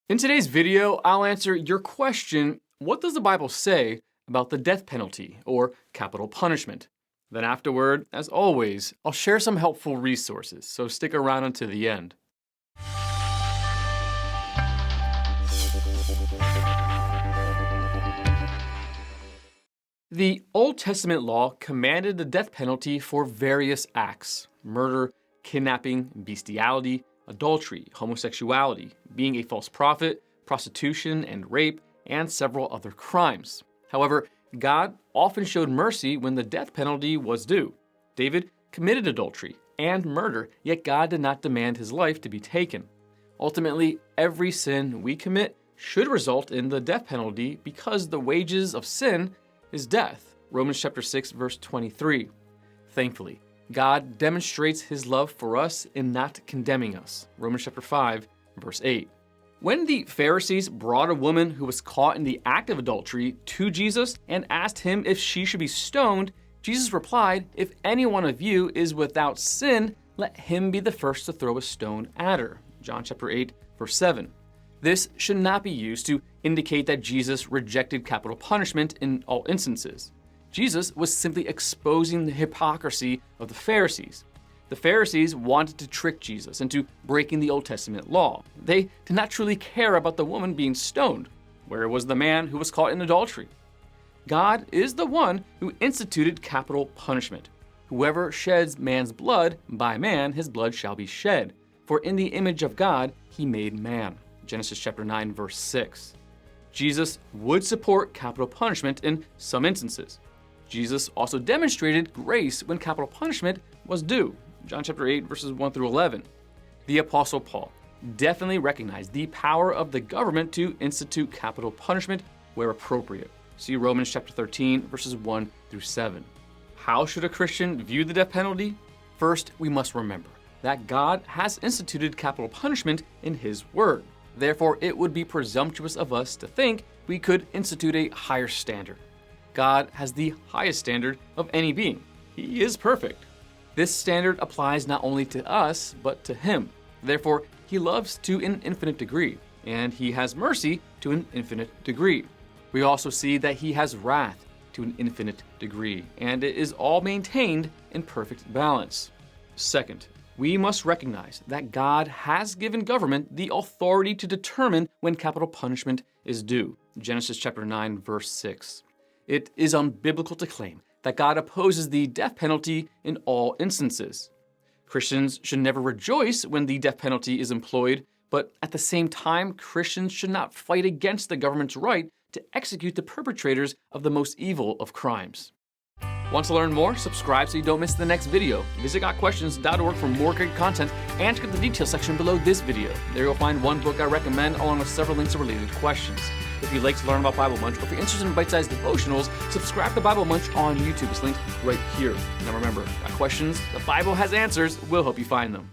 In today's video, I'll answer your question, what does the Bible say about the death penalty or capital punishment? Then afterward, as always, I'll share some helpful resources, so stick around until the end. The Old Testament law commanded the death penalty for various acts: murder, kidnapping, bestiality, adultery, homosexuality, being a false prophet, prostitution and rape, and several other crimes. However, God often showed mercy when the death penalty was due. David committed adultery and murder, yet God did not demand his life to be taken. Ultimately, every sin we commit should result in the death penalty because the wages of sin is death. Romans chapter 6, verse 23. Thankfully, God demonstrates his love for us in not condemning us. Romans chapter 5, verse 8. When the Pharisees brought a woman who was caught in the act of adultery to Jesus and asked him if she should be stoned, Jesus replied, "If any one of you is without sin, let him be the first to throw a stone at her." John chapter 8, verse 7. This should not be used to indicate that Jesus rejected capital punishment in all instances. Jesus was simply exposing the hypocrisy of the Pharisees. The Pharisees wanted to trick Jesus into breaking the Old Testament law. They did not truly care about the woman being stoned. Where was the man who was caught in adultery? God is the one who instituted capital punishment. Whoever sheds man's blood, by man his blood shall be shed. For in the image of God he made man. Genesis chapter 9, verse 6. Jesus would support capital punishment in some instances. Jesus also demonstrated grace when capital punishment was due. John chapter 8, verses 1 through 11. The Apostle Paul definitely recognized the power of the government to institute capital punishment where appropriate. See Romans chapter 13, verses 1 through 7. How should a Christian view the death penalty? First, we must remember that God has instituted capital punishment in his word. Therefore, it would be presumptuous of us to think we could institute a higher standard. God has the highest standard of any being. He is perfect. This standard applies not only to us, but to him. Therefore, he loves to an infinite degree, and he has mercy to an infinite degree. We also see that he has wrath to an infinite degree, and it is all maintained in perfect balance. Second, we must recognize that God has given government the authority to determine when capital punishment is due. Genesis chapter 9, verse 6. It is unbiblical to claim that God opposes the death penalty in all instances. Christians should never rejoice when the death penalty is employed, but at the same time, Christians should not fight against the government's right to execute the perpetrators of the most evil of crimes. Want to learn more? Subscribe so you don't miss the next video. Visit gotquestions.org for more great content and check out the details section below this video. There you'll find one book I recommend along with several links to related questions. If you'd like to learn about Bible Munch or if you're interested in bite-sized devotionals, subscribe to Bible Munch on YouTube. It's linked right here. Now remember, got questions? The Bible has answers. We'll help you find them.